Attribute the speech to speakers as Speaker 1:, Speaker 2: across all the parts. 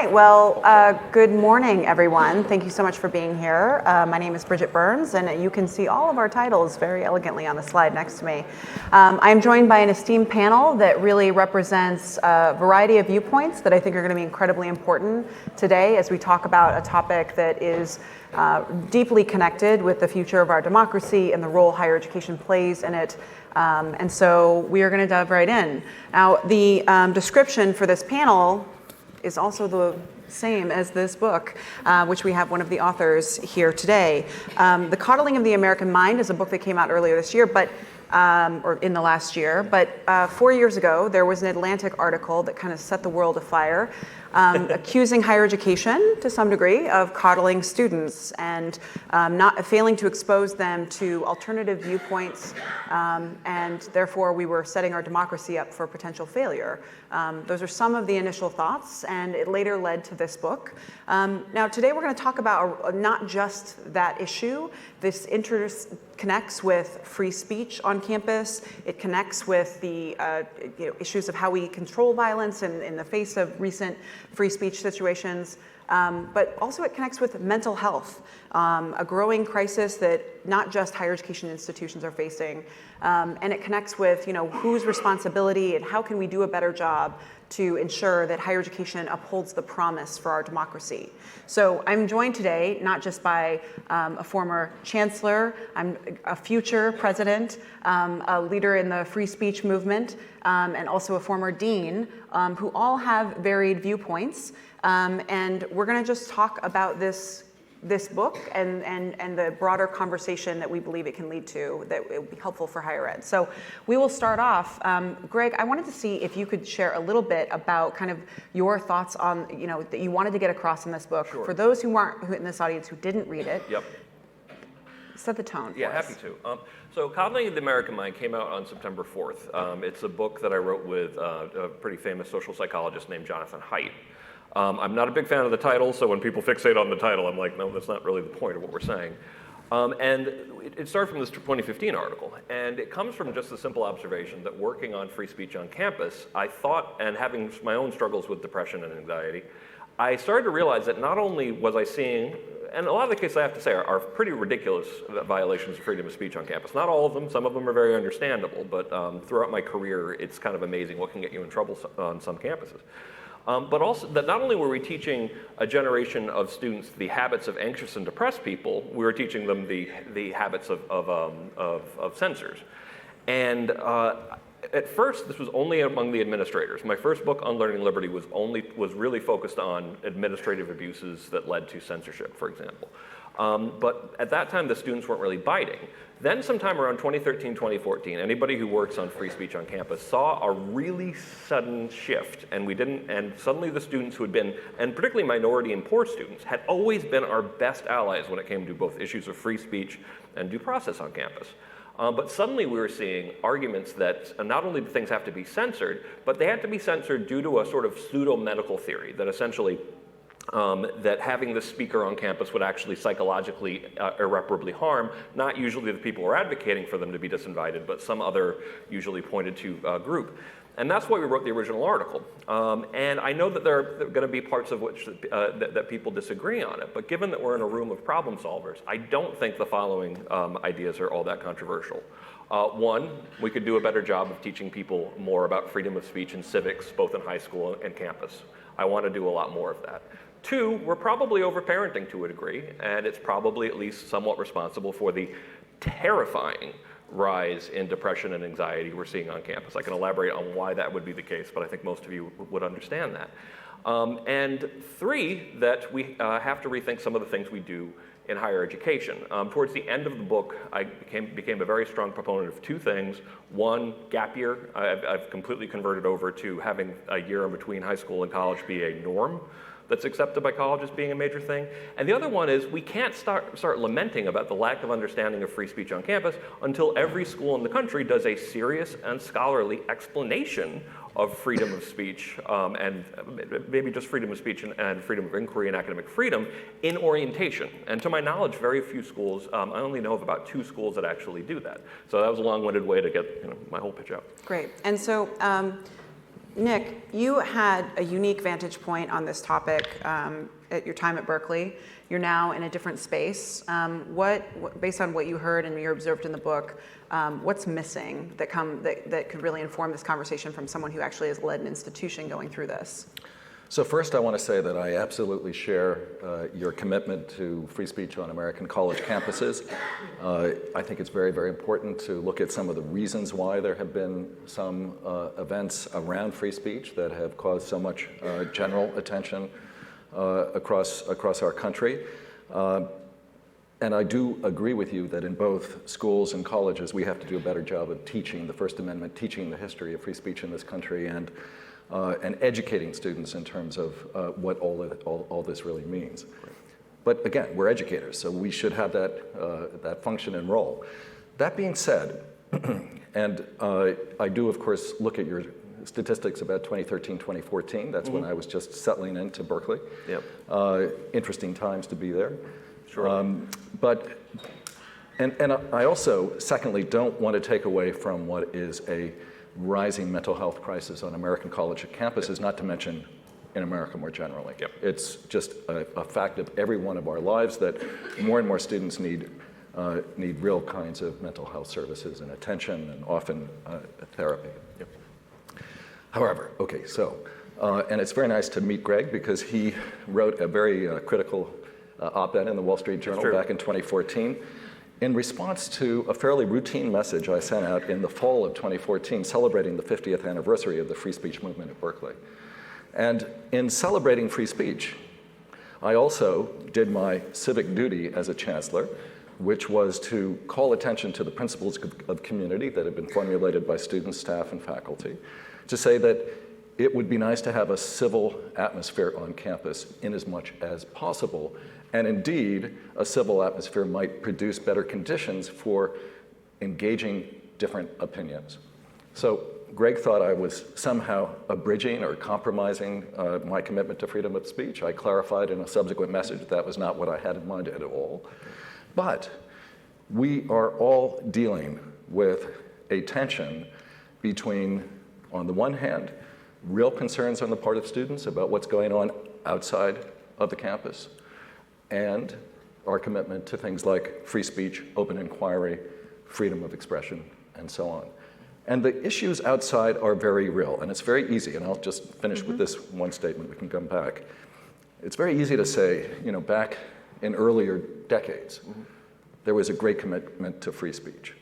Speaker 1: right, well, good morning, everyone. Thank you so much for being here. My name is Bridget Burns, and you can see all of our titles very elegantly on the slide next to me. I'm joined by an esteemed panel that really represents a variety of viewpoints that I think are going to be incredibly important today as we talk about a topic that is deeply connected with the future of our democracy and the role higher education plays in it. And so we are going to dive right in. Now, the description for this panel is also the same as this book, which we have one of the authors here today. The Coddling of the American Mind is a book that came out earlier this year, or in the last year. But 4 years ago, there was an Atlantic article that kind of set the world afire, accusing higher education, to some degree, of coddling students and not failing to expose them to alternative viewpoints, and therefore we were setting our democracy up for potential failure. Those are some of the initial thoughts, and it later led to this book. Now, today we're going to talk about not just that issue. This connects with free speech on campus. It connects with the issues of how we control violence in the face of recent free speech situations. But also it connects with mental health, a growing crisis that not just higher education institutions are facing. And it connects with whose responsibility and how can we do a better job to ensure that higher education upholds the promise for our democracy. So I'm joined today not just by a former chancellor, I'm a future president, a leader in the free speech movement, and also a former dean, who all have varied viewpoints. And we're going to just talk about this book and the broader conversation that we believe it can lead to, that it would be helpful for higher ed. So we will start off. Greg, I wanted to see if you could share a little bit about kind of your thoughts on, that you wanted to get across in this book.
Speaker 2: Sure.
Speaker 1: For those who in this audience who didn't read it.
Speaker 2: Yep.
Speaker 1: Set the tone
Speaker 2: Yeah,
Speaker 1: for us.
Speaker 2: happy to. So Coddling of the American Mind came out on September 4th. It's a book that I wrote with a pretty famous social psychologist named Jonathan Haidt. I'm not a big fan of the title, so when people fixate on the title, I'm like, no, that's not really the point of what we're saying. And it started from this 2015 article, and it comes from just the simple observation that working on free speech on campus, I thought, and having my own struggles with depression and anxiety, I started to realize that not only was I seeing, and a lot of the cases I have to say are pretty ridiculous violations of freedom of speech on campus. Not all of them, some of them are very understandable, but throughout my career, it's kind of amazing what can get you in trouble on some campuses. But also that not only were we teaching a generation of students the habits of anxious and depressed people, we were teaching them the habits of censors. And at first, this was only among the administrators. My first book, Unlearning Liberty, was really focused on administrative abuses that led to censorship, for example. But at that time, the students weren't really biting. Then sometime around 2013, 2014, anybody who works on free speech on campus saw a really sudden shift, and suddenly the students who had been, and particularly minority and poor students, had always been our best allies when it came to both issues of free speech and due process on campus. But suddenly we were seeing arguments that not only do things have to be censored, but they had to be censored due to a sort of pseudo-medical theory that essentially that having the speaker on campus would actually psychologically irreparably harm, not usually the people who are advocating for them to be disinvited, but some other usually pointed to group. And that's why we wrote the original article. And I know that there are going to be parts of which that people disagree on it, but given that we're in a room of problem solvers, I don't think the following ideas are all that controversial. One, we could do a better job of teaching people more about freedom of speech and civics, both in high school and campus. I want to do a lot more of that. Two, we're probably overparenting to a degree, and it's probably at least somewhat responsible for the terrifying rise in depression and anxiety we're seeing on campus. I can elaborate on why that would be the case, but I think most of you would understand that. And three, that we have to rethink some of the things we do in higher education. Towards the end of the book, I became a very strong proponent of two things. One, gap year. I've completely converted over to having a year in between high school and college be a norm that's accepted by colleges being a major thing. And the other one is we can't start lamenting about the lack of understanding of free speech on campus until every school in the country does a serious and scholarly explanation of freedom of speech, and maybe just freedom of speech and freedom of inquiry and academic freedom in orientation. And to my knowledge, very few schools, I only know of about 2 schools that actually do that. So that was a long-winded way to get my whole pitch out.
Speaker 1: Great. And so Nick, you had a unique vantage point on this topic at your time at Berkeley. You're now in a different space. Based on what you heard and you observed in the book, what's missing that could really inform this conversation from someone who actually has led an institution going through this?
Speaker 3: So first, I want to say that I absolutely share your commitment to free speech on American college campuses. I think it's very, very important to look at some of the reasons why there have been some events around free speech that have caused so much general attention across our country. And I do agree with you that in both schools and colleges, we have to do a better job of teaching the First Amendment, teaching the history of free speech in this country, and educating students in terms of what all this really means. Right. But again, we're educators, so we should have that function and role. That being said, and I do, of course, look at your statistics about 2013, 2014. That's when I was just settling into Berkeley. Yep. Interesting times to be there. Sure. And I also, secondly, don't want to take away from what is a rising mental health crisis on American college campuses, not to mention in America more generally. Yep. It's just a fact of every one of our lives that more and more students need real kinds of mental health services and attention and often therapy. Yep. However, okay, so, and it's very nice to meet Greg because he wrote a very critical op-ed in the Wall Street Journal back in 2014. In response to a fairly routine message I sent out in the fall of 2014 celebrating the 50th anniversary of the free speech movement at Berkeley. And in celebrating free speech, I also did my civic duty as a chancellor, which was to call attention to the principles of community that had been formulated by students, staff, and faculty, to say that it would be nice to have a civil atmosphere on campus in as much as possible. And indeed, a civil atmosphere might produce better conditions for engaging different opinions. So Greg thought I was somehow abridging or compromising my commitment to freedom of speech. I clarified in a subsequent message that was not what I had in mind at all. But we are all dealing with a tension between, on the one hand, real concerns on the part of students about what's going on outside of the campus, and our commitment to things like free speech, open inquiry, freedom of expression, and so on. And the issues outside are very real, and it's very easy, and I'll just finish with this one statement, we can come back. It's very easy to say, you know, back in earlier decades, there was a great commitment to free speech.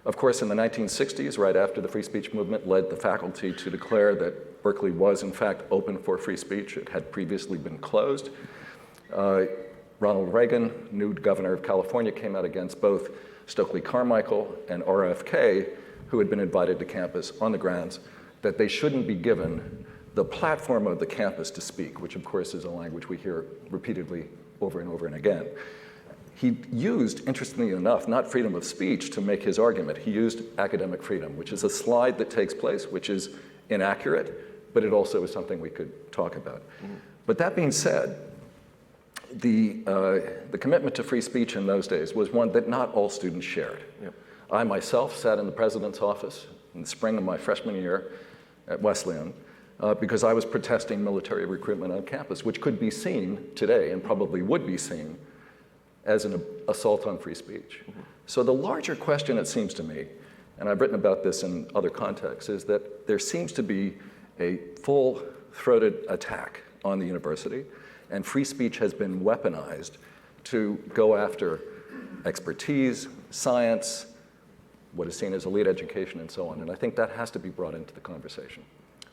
Speaker 3: Of course, in the 1960s, right after the free speech movement led the faculty to declare that Berkeley was, in fact, open for free speech. It had previously been closed. Ronald Reagan, new governor of California, came out against both Stokely Carmichael and RFK, who had been invited to campus on the grounds that they shouldn't be given the platform of the campus to speak, which of course is a language we hear repeatedly over and over and again. He used, interestingly enough, not freedom of speech to make his argument. He used academic freedom, which is a slide that takes place, which is inaccurate, but it also is something we could talk about. But that being said, the commitment to free speech in those days was one that not all students shared. Yep. I myself sat in the president's office in the spring of my freshman year at Wesleyan because I was protesting military recruitment on campus, which could be seen today and probably would be seen as an assault on free speech. So the larger question, it seems to me, and I've written about this in other contexts, is that there seems to be a full-throated attack on the university, and free speech has been weaponized to go after expertise, science, what is seen as elite education, and so on. And I think that has to be brought into the conversation.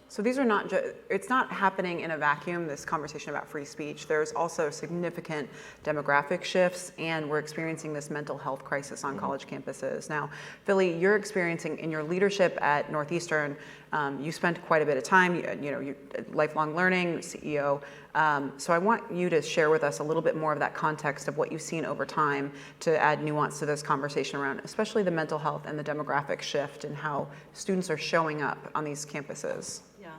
Speaker 1: So these are not it's not happening in a vacuum, this conversation about free speech. There's also significant demographic shifts, and we're experiencing this mental health crisis on college campuses. Now, Philly, you're experiencing, in your leadership at Northeastern, you spent quite a bit of time, you lifelong learning, CEO. So I want you to share with us a little bit more of that context of what you've seen over time to add nuance to this conversation around especially the mental health and the demographic shift and how students are showing up on these campuses.
Speaker 4: Yeah.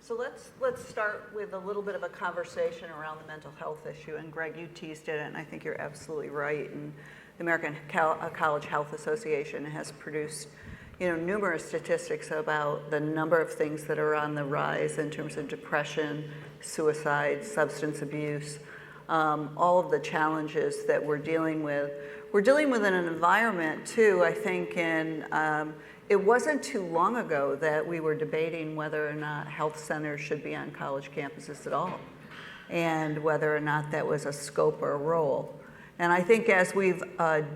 Speaker 4: So let's start with a little bit of a conversation around the mental health issue. And Greg, you teased it, and I think you're absolutely right. And the American College Health Association has produced, numerous statistics about the number of things that are on the rise in terms of depression, suicide, substance abuse, all of the challenges that we're dealing with. We're dealing with an environment too, I think, it wasn't too long ago that we were debating whether or not health centers should be on college campuses at all, and whether or not that was a scope or a role. And I think as we've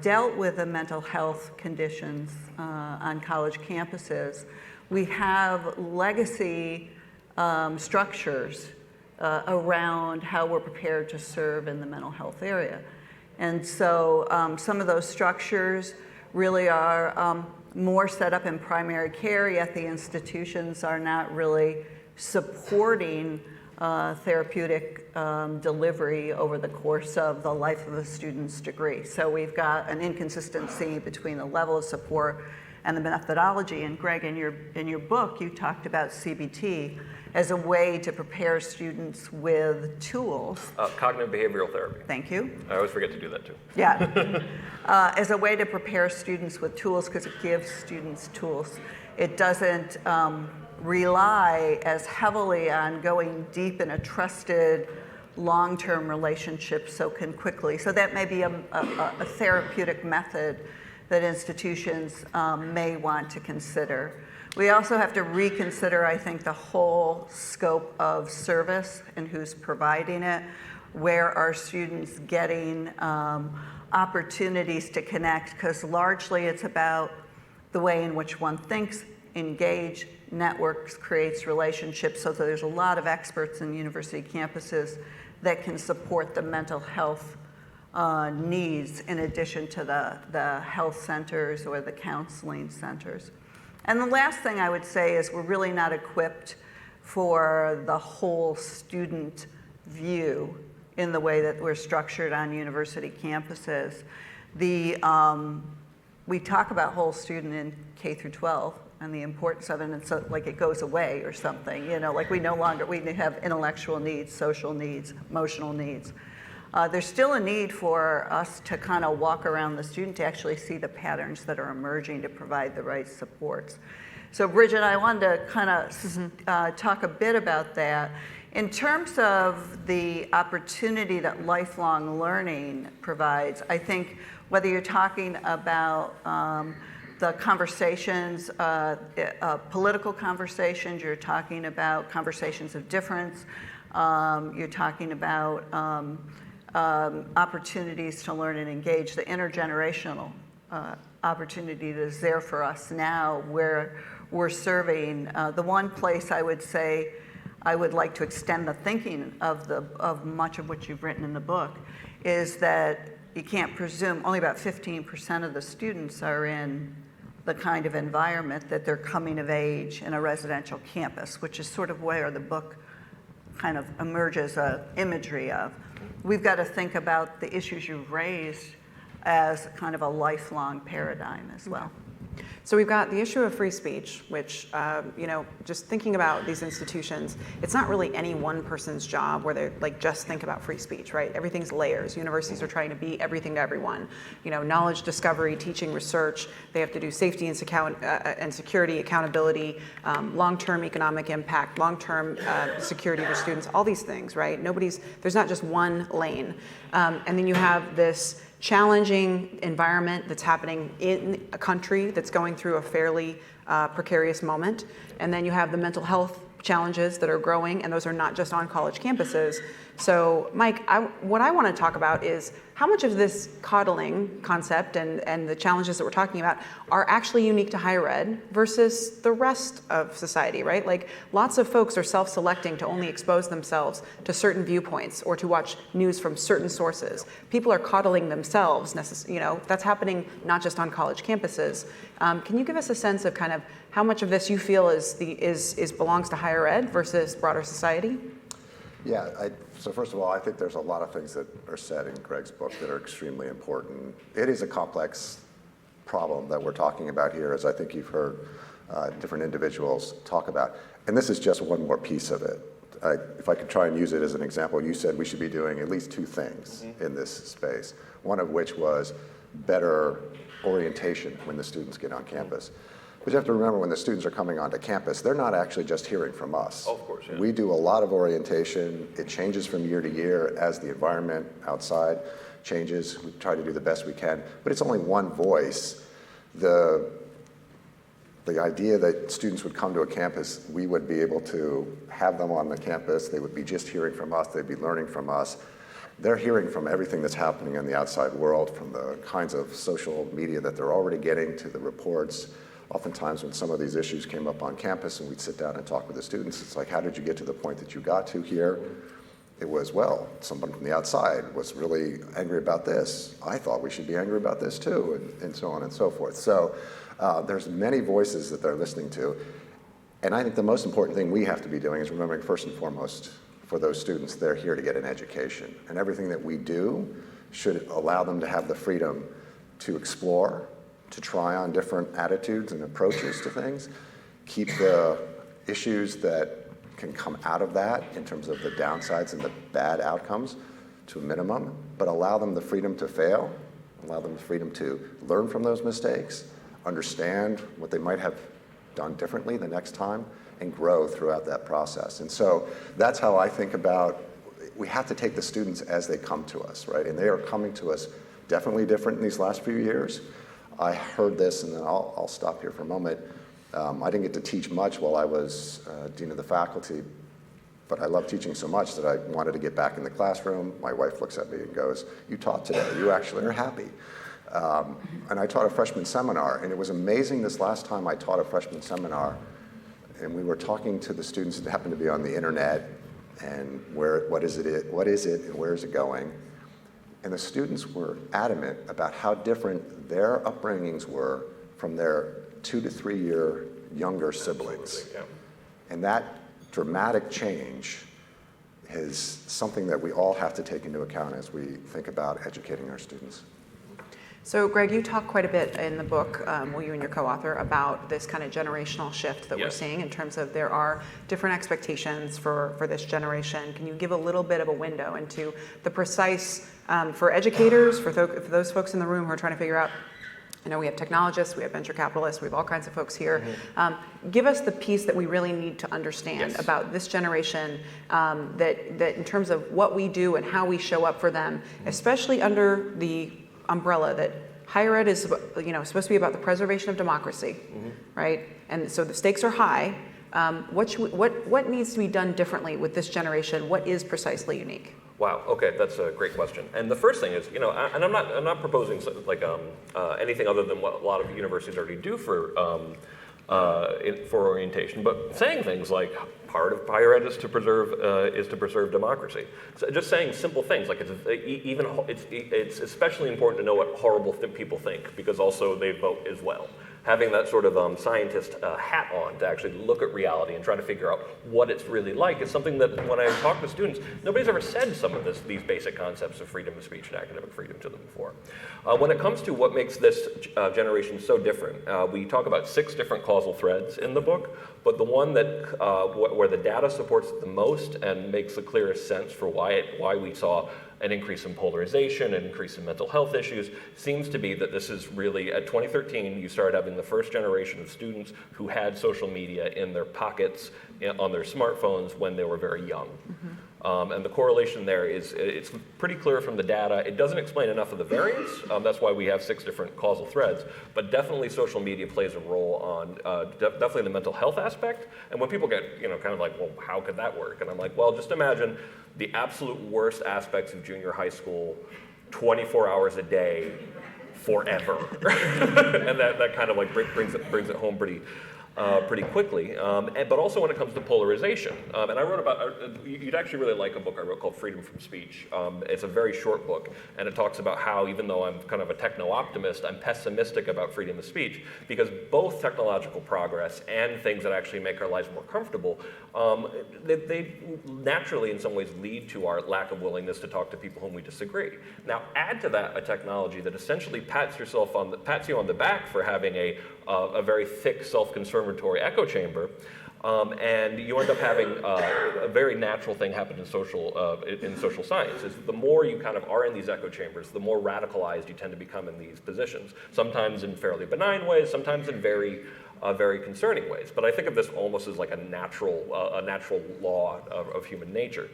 Speaker 4: dealt with the mental health conditions on college campuses, we have legacy structures around how we're prepared to serve in the mental health area. And so some of those structures really are more set up in primary care, yet the institutions are not really supporting therapeutic delivery over the course of the life of a student's degree. So we've got an inconsistency between the level of support and the methodology. And Greg, in your book, you talked about CBT as a way to prepare students with tools.
Speaker 2: Cognitive behavioral therapy.
Speaker 4: Thank you.
Speaker 2: I always forget to do that too.
Speaker 4: Yeah. As a way to prepare students with tools, because it gives students tools. It doesn't rely as heavily on going deep in a trusted long-term relationship so quickly. So that may be a therapeutic method that institutions may want to consider. We also have to reconsider, I think, the whole scope of service and who's providing it. Where are students getting opportunities to connect? Because largely it's about the way in which one thinks, engage, networks, creates relationships. So there's a lot of experts in university campuses that can support the mental health needs in addition to the health centers or the counseling centers. And the last thing I would say is we're really not equipped for the whole student view in the way that we're structured on university campuses. We talk about whole student in K through 12 and the importance of it, and so like it goes away or something, like we have intellectual needs, social needs, emotional needs. There's still a need for us to kind of walk around the student to actually see the patterns that are emerging to provide the right supports. So Bridget, I wanted to kind of talk a bit about that. In terms of the opportunity that lifelong learning provides, I think whether you're talking about the conversations, political conversations, you're talking about conversations of difference, you're talking about opportunities to learn and engage, the intergenerational opportunity that is there for us now where we're serving. The one place I would say I would like to extend the thinking of much of what you've written in the book is that you can't presume only about 15% of the students are in the kind of environment that they're coming of age in a residential campus, which is sort of where the book kind of emerges imagery of. We've got to think about the issues you've raised as kind of a lifelong paradigm as well.
Speaker 1: So we've got the issue of free speech, which, just thinking about these institutions, it's not really any one person's job where they're like, just think about free speech, right? Everything's layers. Universities are trying to be everything to everyone. Knowledge discovery, teaching, research. They have to do safety and security, accountability, long-term economic impact, long-term security for students, all these things, right? There's not just one lane. And then you have this challenging environment that's happening in a country that's going through a fairly precarious moment. And then you have the mental health challenges that are growing, and those are not just on college campuses. So Mike, what I want to talk about is how much of this coddling concept and the challenges that we're talking about are actually unique to higher ed versus the rest of society, right? Like lots of folks are self-selecting to only expose themselves to certain viewpoints or to watch news from certain sources. People are coddling themselves, that's happening not just on college campuses. Can you give us a sense of kind of how much of this you feel belongs to higher ed versus broader society?
Speaker 5: Yeah, so first of all, I think there's a lot of things that are said in Greg's book that are extremely important. It is a complex problem that we're talking about here, as I think you've heard different individuals talk about. And this is just one more piece of it. If I could try and use it as an example, you said we should be doing at least two things in this space, one of which was better orientation when the students get on campus. But you have to remember when the students are coming onto campus, they're not actually just hearing from us.
Speaker 2: Oh, of course, yeah.
Speaker 5: We do a lot of orientation. It changes from year to year as the environment outside changes. We try to do the best we can, but it's only one voice. The idea that students would come to a campus, we would be able to have them on the campus, they would be just hearing from us, they'd be learning from us. They're hearing from everything that's happening in the outside world, from the kinds of social media that they're already getting to the reports. Oftentimes when some of these issues came up on campus and we'd sit down and talk with the students, it's like, how did you get to the point that you got to here? It was, well, someone from the outside was really angry about this. I thought we should be angry about this too, and so on and so forth. So there's many voices that they're listening to. And I think the most important thing we have to be doing is remembering first and foremost, for those students, they're here to get an education. And everything that we do should allow them to have the freedom to explore, to try on different attitudes and approaches to things, keep the issues that can come out of that in terms of the downsides and the bad outcomes to a minimum, but allow them the freedom to fail, allow them the freedom to learn from those mistakes, understand what they might have done differently the next time, and grow throughout that process. And so that's how I think about, we have to take the students as they come to us, right? And they are coming to us definitely different in these last few years. I heard this, and then I'll stop here for a moment. I didn't get to teach much while I was dean of the faculty, but I love teaching so much that I wanted to get back in the classroom. My wife looks at me and goes, "You taught today, you actually are happy." And I taught a freshman seminar, and it was amazing this last time I taught a freshman seminar, and we were talking to the students that happened to be on the internet, and what is it and where is it going? And the students were adamant about how different their upbringings were from their 2 to 3 year younger siblings.
Speaker 2: Yeah.
Speaker 5: And that dramatic change is something that we all have to take into account as we think about educating our students.
Speaker 1: So Greg, you talk quite a bit in the book, well, you and your co-author, about this kind of generational shift that we're seeing in terms of there are different expectations for this generation. Can you give a little bit of a window into the precise, for educators, for those folks in the room who are trying to figure out, I know we have technologists, we have venture capitalists, we have all kinds of folks here. Give us the piece that we really need to understand about this generation, that in terms of what we do and how we show up for them, especially under the umbrella that higher ed is, supposed to be about the preservation of democracy, right? And so the stakes are high. What needs to be done differently with this generation? What is precisely unique?
Speaker 2: Wow. Okay, that's a great question. And the first thing is, and I'm not proposing anything other than what a lot of universities already do for orientation, but saying things like part of higher ed is to preserve democracy. So just saying simple things like it's especially important to know what horrible people think, because also they vote as well. Having that sort of scientist hat on to actually look at reality and try to figure out what it's really like is something that when I talk to students, nobody's ever said some of these basic concepts of freedom of speech and academic freedom to them before. When it comes to what makes this generation so different, we talk about 6 different causal threads in the book, but the one that where the data supports it the most and makes the clearest sense for why we saw an increase in polarization, an increase in mental health issues, seems to be that this is really, at 2013, you started having the first generation of students who had social media in their pockets, on their smartphones when they were very young. And the correlation there it's pretty clear from the data. It doesn't explain enough of the variance. That's why we have 6 different causal threads. But definitely social media plays a role on definitely the mental health aspect. And when people get kind of like, well, how could that work? And I'm like, well, just imagine the absolute worst aspects of junior high school, 24 hours a day, forever. And that kind of like brings it home pretty quickly, but also when it comes to polarization. And I wrote about, you'd actually really like a book I wrote called Freedom from Speech. It's a very short book, and it talks about how, even though I'm kind of a techno-optimist, I'm pessimistic about freedom of speech, because both technological progress and things that actually make our lives more comfortable, they naturally in some ways lead to our lack of willingness to talk to people whom we disagree. Now add to that a technology that essentially pats you on the back for having a very thick self-confirmatory echo chamber, And you end up having a very natural thing happen in social science, is the more you kind of are in these echo chambers, the more radicalized you tend to become in these positions, sometimes in fairly benign ways, sometimes in very concerning ways. But I think of this almost as like a natural law of human nature.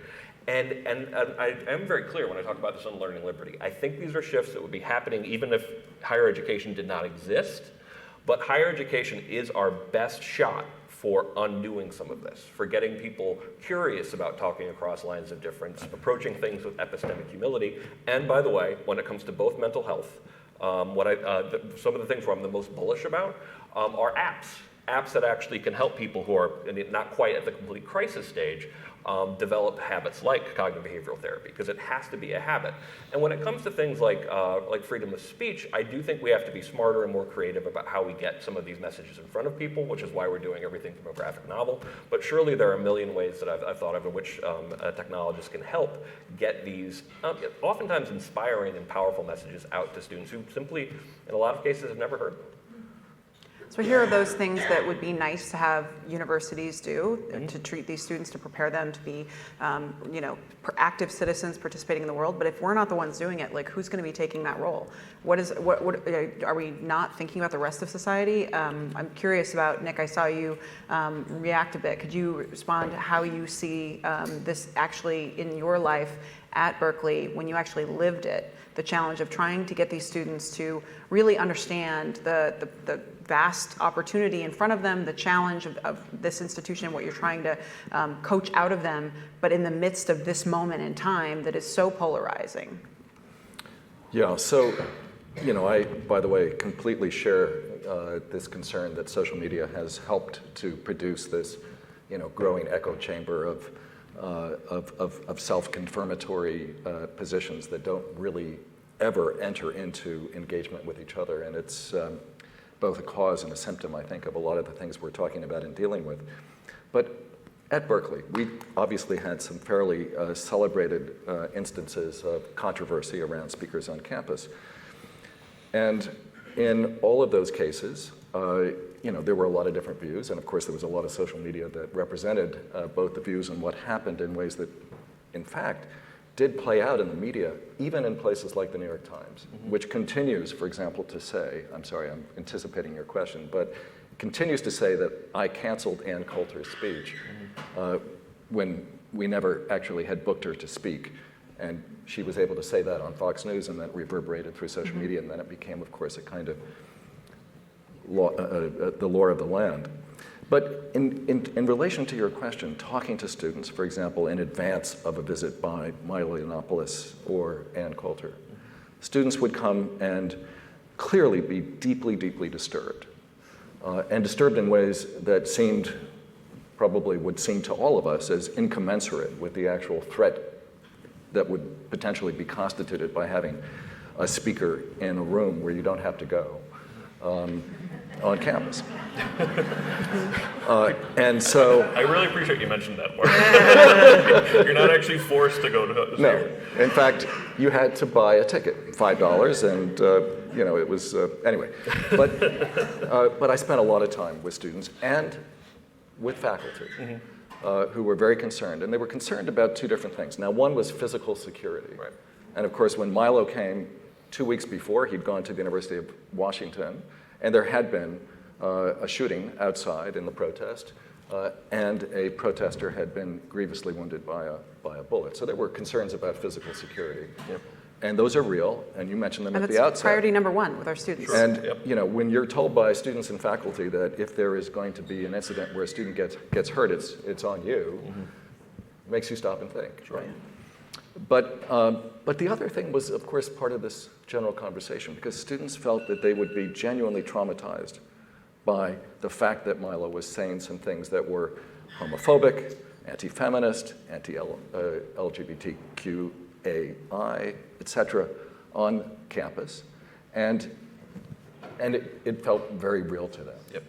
Speaker 2: And I am very clear when I talk about this on learning liberty. I think these are shifts that would be happening even if higher education did not exist. But higher education is our best shot for undoing some of this, for getting people curious about talking across lines of difference, approaching things with epistemic humility. And by the way, when it comes to both mental health, some of the things where I'm the most bullish about are apps that actually can help people who are not quite at the complete crisis stage develop habits like cognitive behavioral therapy, because it has to be a habit. And when it comes to things like freedom of speech, I do think we have to be smarter and more creative about how we get some of these messages in front of people, which is why we're doing everything from a graphic novel. But surely there are a million ways that I've thought of in which technologists can help get these oftentimes inspiring and powerful messages out to students who simply, in a lot of cases, have never heard them.
Speaker 1: So here are those things that would be nice to have universities do to treat these students, to prepare them to be, active citizens participating in the world. But if we're not the ones doing it, like, who's going to be taking that role? What are we not thinking about the rest of society? I'm curious about, Nick, I saw you react a bit. Could you respond to how you see this actually in your life at Berkeley when you actually lived it? The challenge of trying to get these students to really understand the vast opportunity in front of them, the challenge of this institution, what you're trying to coach out of them, but in the midst of this moment in time that is so polarizing.
Speaker 3: Yeah, so, I, by the way, completely share this concern that social media has helped to produce this, growing echo chamber of self-confirmatory positions that don't really ever enter into engagement with each other. And it's both a cause and a symptom, I think, of a lot of the things we're talking about and dealing with. But at Berkeley, we obviously had some fairly celebrated instances of controversy around speakers on campus. And in all of those cases, there were a lot of different views, and of course there was a lot of social media that represented both the views and what happened in ways that, in fact, did play out in the media, even in places like the New York Times, which continues, for example, to say, I'm sorry, I'm anticipating your question, but continues to say that I canceled Ann Coulter's speech when we never actually had booked her to speak. And she was able to say that on Fox News, and that reverberated through social media, and then it became, of course, a kind of the law of the land. But in relation to your question, talking to students, for example, in advance of a visit by Milo Yiannopoulos or Ann Coulter, students would come and clearly be deeply, deeply disturbed, and disturbed in ways that probably would seem to all of us as incommensurate with the actual threat that would potentially be constituted by having a speaker in a room where you don't have to go on campus. And so
Speaker 2: I really appreciate you mentioned that part. You're not actually forced to go to the
Speaker 3: No. In fact, you had to buy a ticket, $5, and it was anyway. But I spent a lot of time with students and with faculty who were very concerned, and they were concerned about two different things. Now, one was physical security,
Speaker 2: right.
Speaker 3: And of course, when Milo came 2 weeks before, he'd gone to the University of Washington, and there had been a shooting outside in the protest, and a protester had been grievously wounded by a bullet. So there were concerns about physical security.
Speaker 2: Yep.
Speaker 3: And those are real, and you mentioned them
Speaker 1: And
Speaker 3: at the
Speaker 1: that's
Speaker 3: outset.
Speaker 1: priority number one with our students.
Speaker 2: Sure.
Speaker 3: And
Speaker 2: Yep.
Speaker 3: when you're told by students and faculty that if there is going to be an incident where a student gets hurt, it's on you, it makes you stop and think.
Speaker 2: Sure.
Speaker 3: Right? But the other thing was, of course, part of this general conversation, because students felt that they would be genuinely traumatized by the fact that Milo was saying some things that were homophobic, anti-feminist, anti-LGBTQAI, etc., on campus, and it felt very real to them.
Speaker 2: Yep.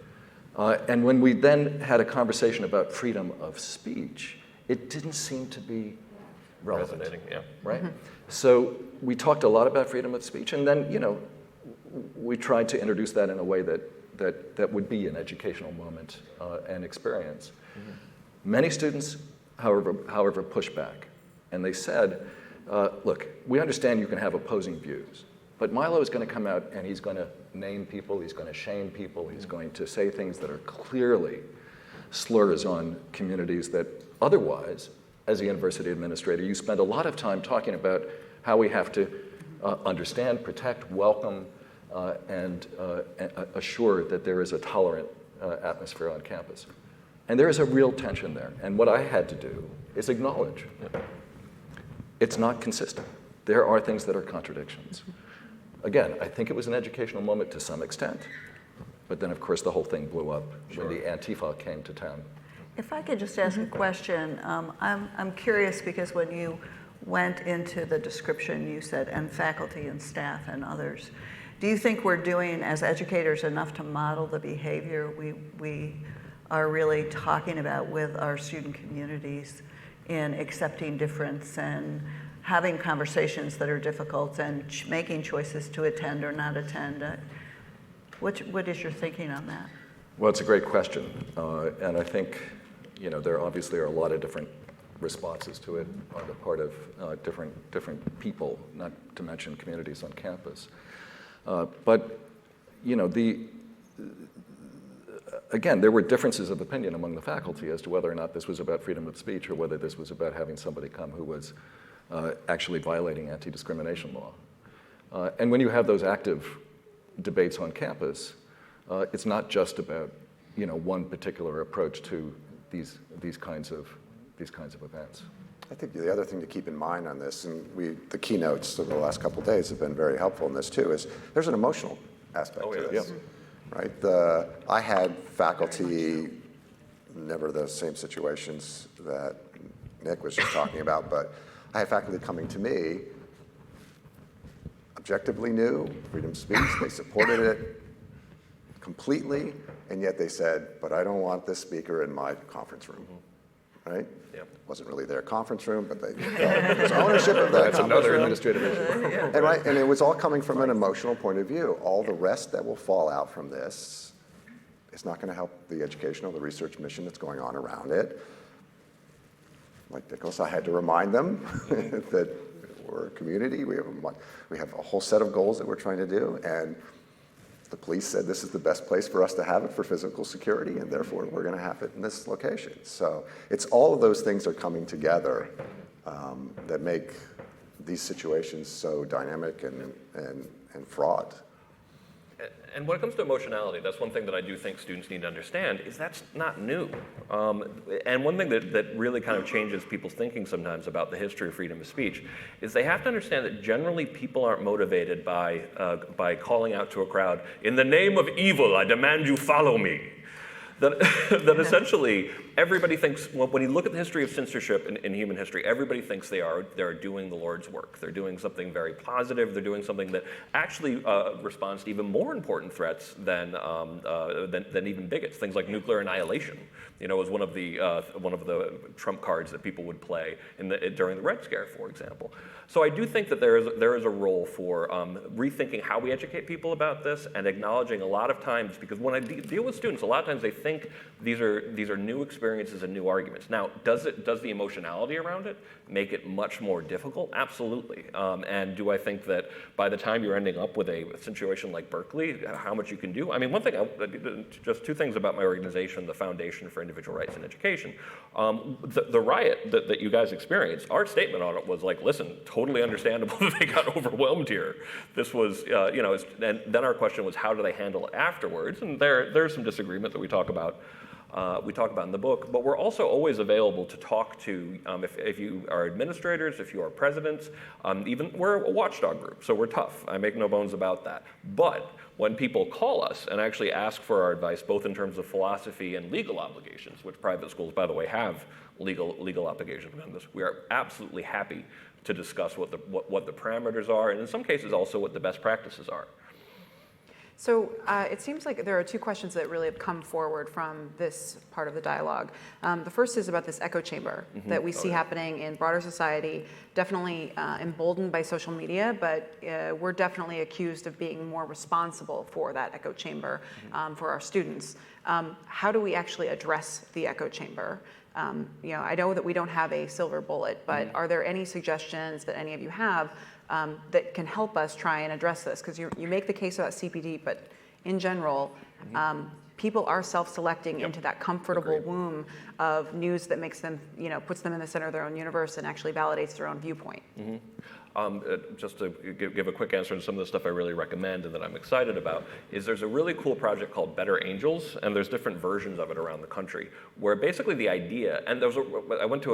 Speaker 3: And when we then had a conversation about freedom of speech, it didn't seem to be relevant.
Speaker 2: Resonating, yeah.
Speaker 3: Right? So we talked a lot about freedom of speech, and then, we tried to introduce that in a way that would be an educational moment and experience. Mm-hmm. Many students, however, pushed back. And they said, look, we understand you can have opposing views, but Milo is going to come out and he's going to name people, he's going to shame people, he's going to say things that are clearly slurs on communities that otherwise, as a university administrator, you spend a lot of time talking about how we have to understand, protect, welcome, and assure that there is a tolerant atmosphere on campus. And there is a real tension there. And what I had to do is acknowledge it's not consistent. There are things that are contradictions. Again, I think it was an educational moment to some extent. But then, of course, the whole thing blew up when the Antifa came to town.
Speaker 4: If I could just ask a question, I'm curious because when you went into the description, you said, and faculty and staff and others. Do you think we're doing, as educators, enough to model the behavior we are really talking about with our student communities in accepting difference and having conversations that are difficult and making choices to attend or not attend? What is your thinking on that?
Speaker 3: Well, it's a great question. And I think, there obviously are a lot of different responses to it on the part of different people, not to mention communities on campus. But again, there were differences of opinion among the faculty as to whether or not this was about freedom of speech or whether this was about having somebody come who was actually violating anti-discrimination law. And when you have those active debates on campus, it's not just about one particular approach to these kinds of events.
Speaker 5: I think the other thing to keep in mind on this, and the keynotes of the last couple of days have been very helpful in this too, is there's an emotional aspect to this. Right? I had faculty, never the same situations that Nick was just talking about, but I had faculty coming to me, objectively knew freedom of speech, they supported it completely, and yet they said, but I don't want this speaker in my conference room. Right? Yep. Wasn't really their conference room, but they felt it was ownership of that
Speaker 3: That's another administrative issue.
Speaker 5: And it was all coming from an emotional point of view. All the rest that will fall out from this is not going to help the educational, the research mission that's going on around it. Like Nicholas, I had to remind them that we're a community. We have a whole set of goals that we're trying to do, and the police said this is the best place for us to have it for physical security, and therefore we're going to have it in this location. So it's all of those things are coming together that make these situations so dynamic and fraught.
Speaker 2: And when it comes to emotionality, that's one thing that I do think students need to understand is that's not new. And one thing that really kind of changes people's thinking sometimes about the history of freedom of speech is they have to understand that generally people aren't motivated by calling out to a crowd, in the name of evil, I demand you follow me. That essentially everybody thinks, when you look at the history of censorship in human history, everybody thinks they're doing the Lord's work. They're doing something very positive. They're doing something that actually responds to even more important threats than even bigots. Things like nuclear annihilation, was one of the trump cards that people would play during the Red Scare, for example. So I do think that there is a role for rethinking how we educate people about this and acknowledging a lot of times, because when I deal with students, a lot of times they think these are new experiences and new arguments. Now, does the emotionality around it make it much more difficult? Absolutely. And do I think that by the time you're ending up with a situation like Berkeley, how much you can do? I mean, just two things about my organization, the Foundation for Individual Rights in Education. The riot that you guys experienced, our statement on it was like, listen, totally understandable that they got overwhelmed here. This was, and then our question was, how do they handle it afterwards? And there's some disagreement that we talk about in the book, but we're also always available to talk to, if you are administrators, if you are presidents, even we're a watchdog group, so we're tough. I make no bones about that. But when people call us and actually ask for our advice, both in terms of philosophy and legal obligations, which private schools, by the way, have legal obligations on this, we are absolutely happy to discuss what the parameters are, and in some cases also what the best practices are.
Speaker 1: So it seems like there are two questions that really have come forward from this part of the dialogue. The first is about this echo chamber that we see happening in broader society, definitely emboldened by social media, but we're definitely accused of being more responsible for that echo chamber for our students. How do we actually address the echo chamber? I know that we don't have a silver bullet, but are there any suggestions that any of you have that can help us try and address this? Because you make the case about CPD, but in general, people are self-selecting into that comfortable womb of news that makes them, puts them in the center of their own universe and actually validates their own viewpoint.
Speaker 2: Just to give a quick answer to some of the stuff I really recommend and that I'm excited about, is there's a really cool project called Better Angels, and there's different versions of it around the country, where basically the idea, and I went to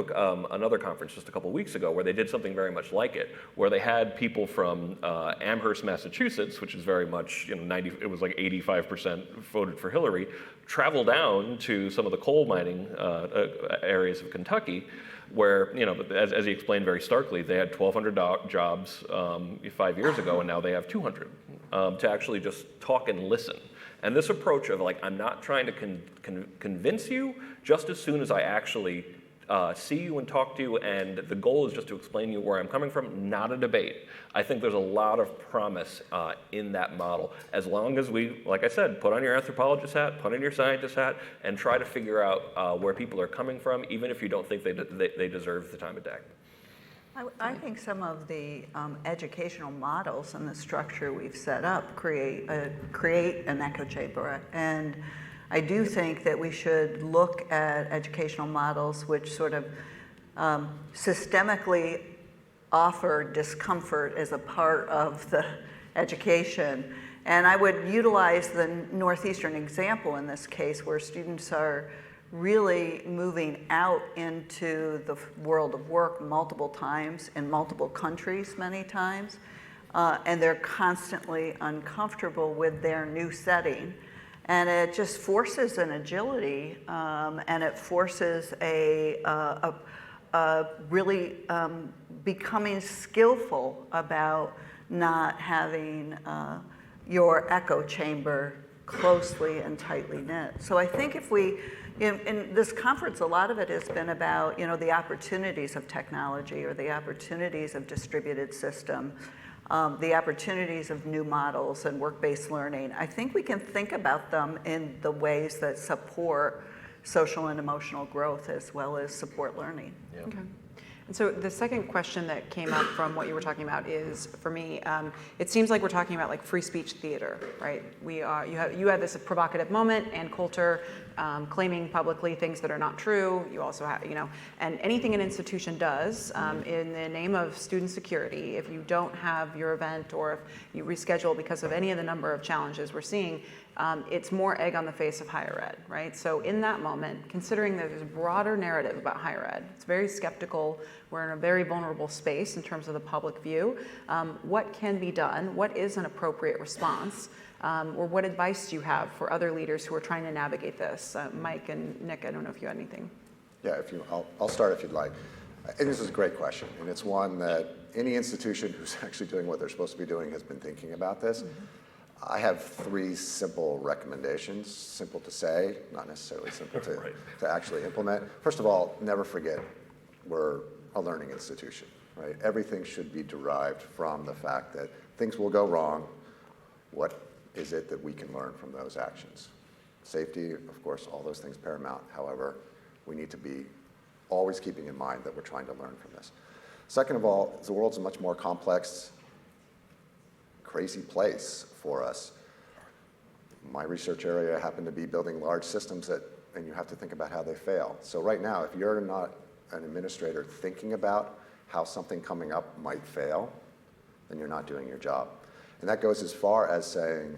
Speaker 2: another conference just a couple weeks ago where they did something very much like it, where they had people from Amherst, Massachusetts, which is very much, it was like 85% voted for Hillary, travel down to some of the coal mining areas of Kentucky, where, as he explained very starkly, they had 1,200 jobs 5 years ago, and now they have 200 to actually just talk and listen. And this approach of I'm not trying to convince you, just as soon as I actually see you and talk to you, and the goal is just to explain to you where I'm coming from, not a debate. I think there's a lot of promise in that model, as long as we, like I said, put on your anthropologist hat, put on your scientist hat, and try to figure out where people are coming from, even if you don't think they deserve the time of day.
Speaker 4: I think some of the educational models and the structure we've set up create an echo chamber, and I do think that we should look at educational models which sort of systemically offer discomfort as a part of the education. And I would utilize the Northeastern example in this case, where students are really moving out into the world of work multiple times in multiple countries many times, and they're constantly uncomfortable with their new setting. And it just forces an agility, and it forces a really becoming skillful about not having your echo chamber closely and tightly knit. So I think if we, in this conference, a lot of it has been about the opportunities of technology or the opportunities of distributed system. The opportunities of new models and work-based learning. I think we can think about them in the ways that support social and emotional growth as well as support learning.
Speaker 2: Yeah.
Speaker 1: Okay. And so the second question that came up from what you were talking about is, for me, it seems like we're talking about free speech theater, right? You had this provocative moment, Ann Coulter claiming publicly things that are not true. You also have, and anything an institution does in the name of student security, if you don't have your event or if you reschedule because of any of the number of challenges we're seeing, it's more egg on the face of higher ed, right? So in that moment, considering that there's a broader narrative about higher ed, it's very skeptical, we're in a very vulnerable space in terms of the public view, what can be done? What is an appropriate response? Or what advice do you have for other leaders who are trying to navigate this? Mike and Nick, I don't know if you had anything.
Speaker 5: Yeah, I'll start if you'd like. I think this is a great question, and it's one that any institution who's actually doing what they're supposed to be doing has been thinking about this. I have 3 simple recommendations, simple to say, not necessarily simple to actually implement. First of all, never forget we're a learning institution, right? Everything should be derived from the fact that things will go wrong. What is it that we can learn from those actions? Safety, of course, all those things paramount. However, we need to be always keeping in mind that we're trying to learn from this. Second of all, the world's a much more complex, crazy place for us. My research area happened to be building large systems and you have to think about how they fail. So right now, if you're not an administrator thinking about how something coming up might fail, then you're not doing your job. And that goes as far as saying,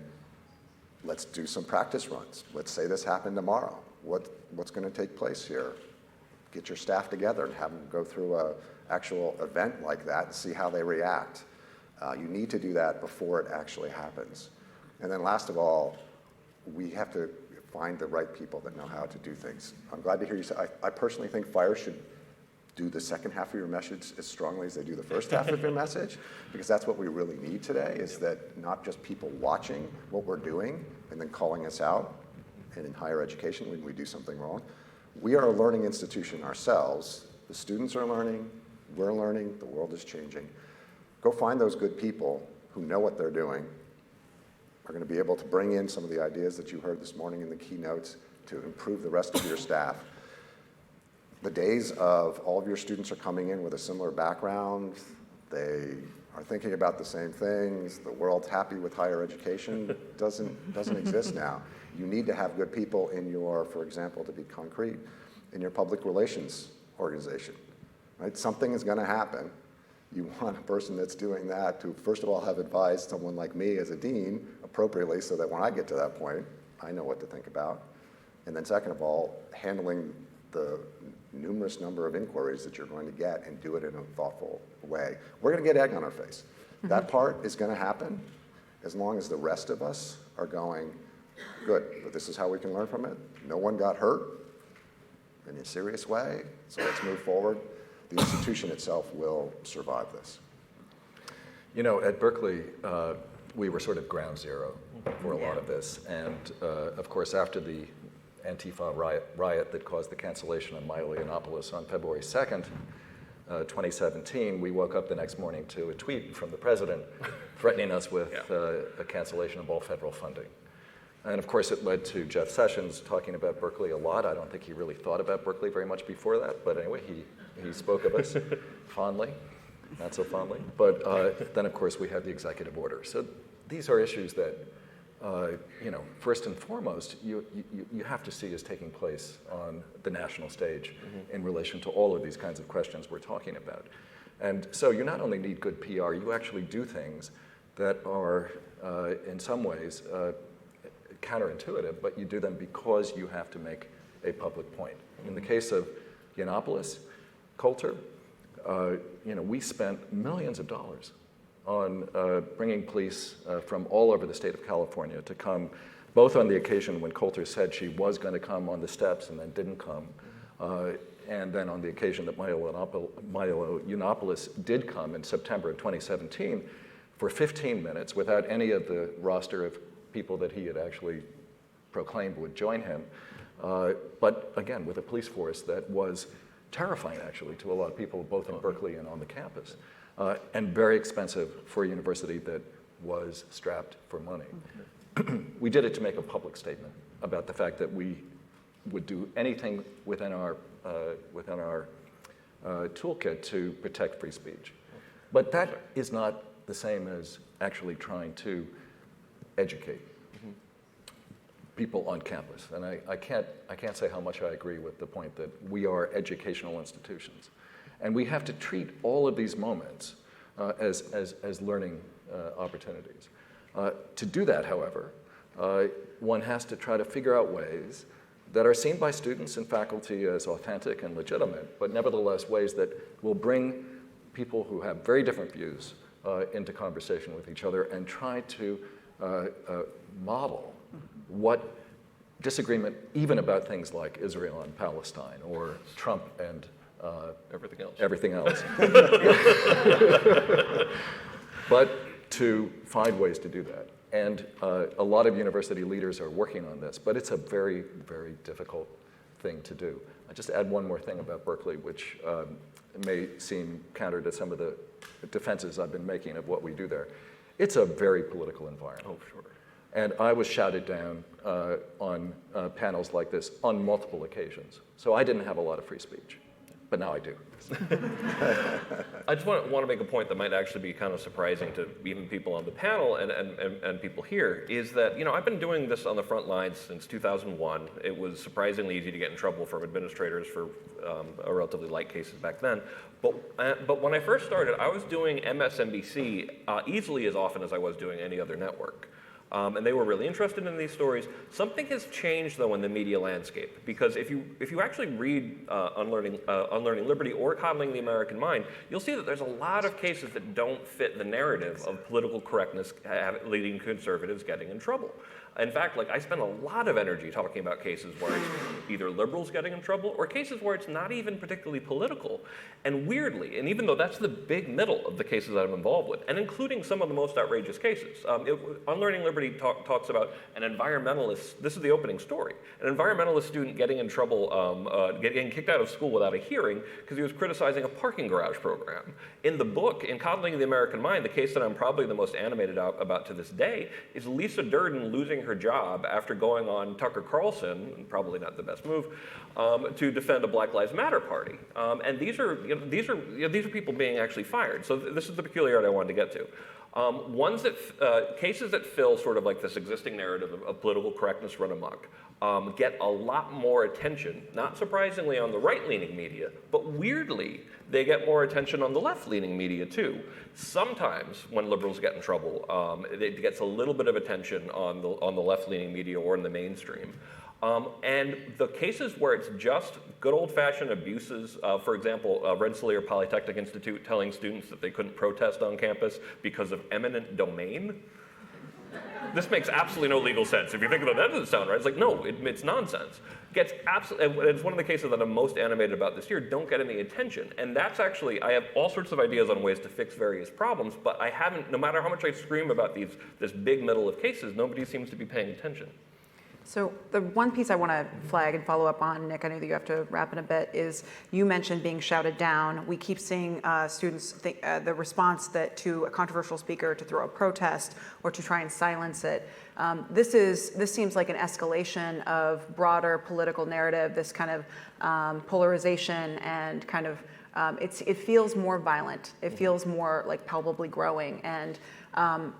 Speaker 5: let's do some practice runs. Let's say this happened tomorrow. What's going to take place here? Get your staff together and have them go through an actual event like that and see how they react. You need to do that before it actually happens. And then last of all, we have to find the right people that know how to do things. I'm glad to hear you say, I personally think fire should do the second half of your message as strongly as they do the first half of your message, because that's what we really need today, is that not just people watching what we're doing and then calling us out, and in higher education when we do something wrong. We are a learning institution ourselves. The students are learning, we're learning, the world is changing. Go find those good people who know what they're doing, are going to be able to bring in some of the ideas that you heard this morning in the keynotes to improve the rest of your staff. The days of all of your students are coming in with a similar background, they are thinking about the same things, the world's happy with higher education, doesn't exist now. You need to have good people in your, for example, to be concrete, in your public relations organization, right? Something is going to happen. You want a person that's doing that to, first of all, have advised someone like me as a dean appropriately so that when I get to that point, I know what to think about. And then second of all, handling the numerous number of inquiries that you're going to get and do it in a thoughtful way. We're going to get egg on our face. That part is going to happen as long as the rest of us are going, good, but this is how we can learn from it. No one got hurt in a serious way, so let's move forward. The institution itself will survive this.
Speaker 3: You know, at Berkeley, we were sort of ground zero for a lot of this. And of course, after the Antifa riot that caused the cancellation of Milo Yiannopoulos on February 2nd, 2017, we woke up the next morning to a tweet from the president threatening us with a cancellation of all federal funding. And of course, it led to Jeff Sessions talking about Berkeley a lot. I don't think he really thought about Berkeley very much before that, but anyway, he spoke of us fondly, not so fondly. But then, of course, we had the executive order. So these are issues that, you know, first and foremost, you have to see as taking place on the national stage in relation to all of these kinds of questions we're talking about. And so you not only need good PR, you actually do things that are, in some ways, counterintuitive, but you do them because you have to make a public point. In the case of Yiannopoulos, Coulter, you know, we spent millions of dollars on bringing police from all over the state of California to come, both on the occasion when Coulter said she was going to come on the steps and then didn't come, and then on the occasion that Milo Yiannopoulos did come in September of 2017 for 15 minutes without any of the roster of people that he had actually proclaimed would join him. But again, with a police force that was terrifying, actually, to a lot of people, both in Berkeley and on the campus, and very expensive for a university that was strapped for money. We did it to make a public statement about the fact that we would do anything within our toolkit to protect free speech. But that is not the same as actually trying to educate people on campus. And I can't say how much I agree with the point that we are educational institutions. And we have to treat all of these moments as learning opportunities. To do that, however, one has to try to figure out ways that are seen by students and faculty as authentic and legitimate, but nevertheless ways that will bring people who have very different views into conversation with each other and try to model what disagreement, even about things like Israel and Palestine or Trump and everything else. But to find ways to do that. And a lot of university leaders are working on this, but it's a very, very difficult thing to do. I'll just add one more thing about Berkeley, which may seem counter to some of the defenses I've been making of what we do there. It's a very political environment.
Speaker 2: Oh, sure.
Speaker 3: And I was shouted down on panels like this on multiple occasions. So I didn't have a lot of free speech, but now I do.
Speaker 2: I just want to make a point that might actually be kind of surprising to even people on the panel and people here, is that, you know, I've been doing this on the front lines since 2001. It was surprisingly easy to get in trouble from administrators for relatively light cases back then. But when I first started, I was doing MSNBC easily as often as I was doing any other network. And they were really interested in these stories. Something has changed, though, in the media landscape, because if you actually read Unlearning Liberty or Coddling the American Mind, you'll see that there's a lot of cases that don't fit the narrative of political correctness leading conservatives getting in trouble. In fact, like I spend a lot of energy talking about cases where it's either liberals getting in trouble or cases where it's not even particularly political. And weirdly, and even though that's the big middle of the cases that I'm involved with, and including some of the most outrageous cases, Unlearning Liberty talks about an environmentalist, this is the opening story, an environmentalist student getting in trouble, getting kicked out of school without a hearing because he was criticizing a parking garage program. In the book, in Coddling the American Mind, the case that I'm probably the most animated about to this day is Lisa Durden losing her job after going on Tucker Carlson, probably not the best move, to defend a Black Lives Matter party. And these are people being actually fired. So this is the peculiarity I wanted to get to. Cases that fill sort of like this existing narrative of political correctness run amok get a lot more attention, not surprisingly on the right-leaning media, but weirdly, they get more attention on the left-leaning media too. Sometimes when liberals get in trouble, it gets a little bit of attention on the left-leaning media or in the mainstream. And the cases where it's just good old-fashioned abuses, for example, Rensselaer Polytechnic Institute telling students that they couldn't protest on campus because of eminent domain. This makes absolutely no legal sense. If you think about that, doesn't sound right. It's like, no, it's nonsense. It's one of the cases that I'm most animated about this year, don't get any attention. And that's actually, I have all sorts of ideas on ways to fix various problems, but I haven't, no matter how much I scream about this big middle of cases, nobody seems to be paying attention.
Speaker 1: So the one piece I want to flag and follow up on, Nick, I know that you have to wrap in a bit, is you mentioned being shouted down. We keep seeing students think the response that to a controversial speaker to throw a protest or to try and silence it. This seems like an escalation of broader political narrative, this kind of polarization and kind of it feels more violent. It feels more like palpably growing. And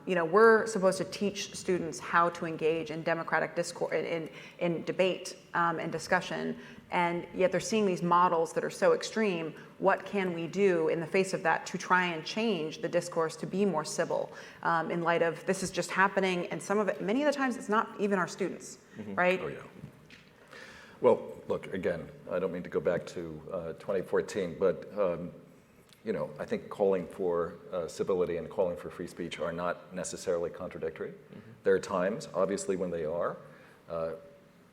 Speaker 1: we're supposed to teach students how to engage in democratic discourse, in debate and discussion, and yet they're seeing these models that are so extreme. What can we do in the face of that to try and change the discourse to be more civil in light of this is just happening, and some of it, many of the times, it's not even our students, right?
Speaker 3: Oh, yeah. Well, look, again, I don't mean to go back to 2014, but I think calling for civility and calling for free speech are not necessarily contradictory. There are times, obviously, when they are.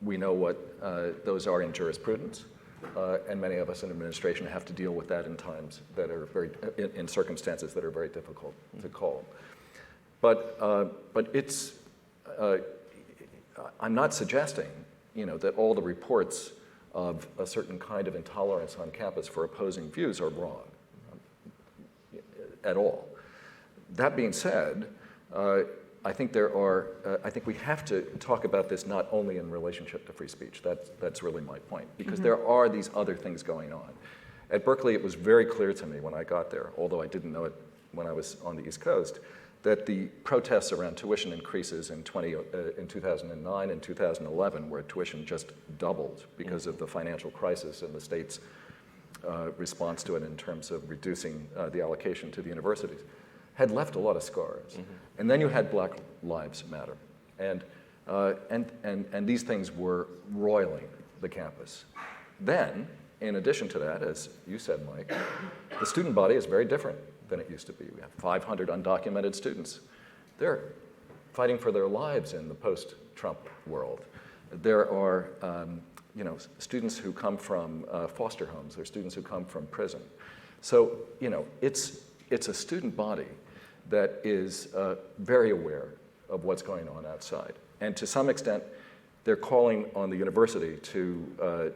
Speaker 3: We know what those are in jurisprudence, and many of us in administration have to deal with that in times that are in circumstances that are very difficult to call. But it's, I'm not suggesting, that all the reports of a certain kind of intolerance on campus for opposing views are wrong. At all. That being said, I think I think we have to talk about this not only in relationship to free speech. That's really my point, because there are these other things going on. At Berkeley, it was very clear to me when I got there, although I didn't know it when I was on the East Coast, that the protests around tuition increases in 2009 and 2011, where tuition just doubled because of the financial crisis and the state's response to it in terms of reducing the allocation to the universities, had left a lot of scars. And then you had Black Lives Matter. And these things were roiling the campus. Then, in addition to that, as you said, Mike, the student body is very different than it used to be. We have 500 undocumented students. They're fighting for their lives in the post-Trump world. There are students who come from foster homes. There are students who come from prison. So, it's a student body that is very aware of what's going on outside. And to some extent, they're calling on the university to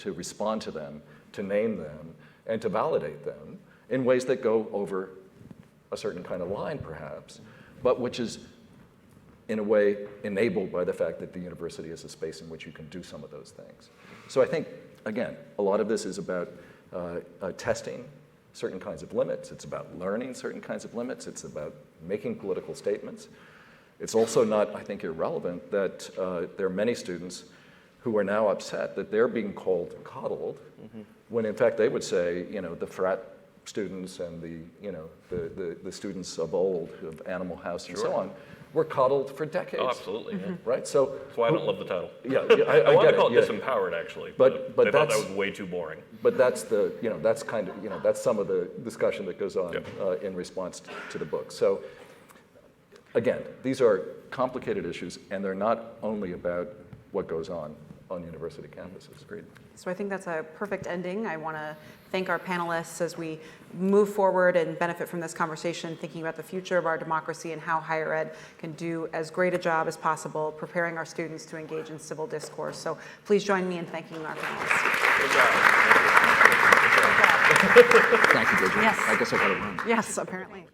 Speaker 3: respond to them, to name them, and to validate them in ways that go over a certain kind of line, perhaps, but which is, in a way, enabled by the fact that the university is a space in which you can do some of those things. So I think, again, a lot of this is about testing certain kinds of limits. It's about learning certain kinds of limits. It's about making political statements. It's also not, I think, irrelevant that there are many students who are now upset that they're being called coddled, when in fact they would say, the frat students and the students of old, of Animal House and so on, were coddled for decades.
Speaker 2: Oh, absolutely. Yeah.
Speaker 3: Right? So
Speaker 2: that's why I don't love the title.
Speaker 3: Yeah,
Speaker 2: I want to call it
Speaker 3: yeah.
Speaker 2: disempowered, actually.
Speaker 3: But
Speaker 2: I thought that was way too boring.
Speaker 3: But that's that's kind of, that's some of the discussion that goes on in response to the book. So again, these are complicated issues, and they're not only about what goes on university campuses. Agreed.
Speaker 1: So I think that's a perfect ending. I want to thank our panelists as we move forward and benefit from this conversation, thinking about the future of our democracy and how higher ed can do as great a job as possible preparing our students to engage in civil discourse. So please join me in thanking our panelists.
Speaker 2: Good job.
Speaker 3: Thank you, Bridget.
Speaker 1: Yes.
Speaker 3: I guess I got to run.
Speaker 1: Yes, apparently.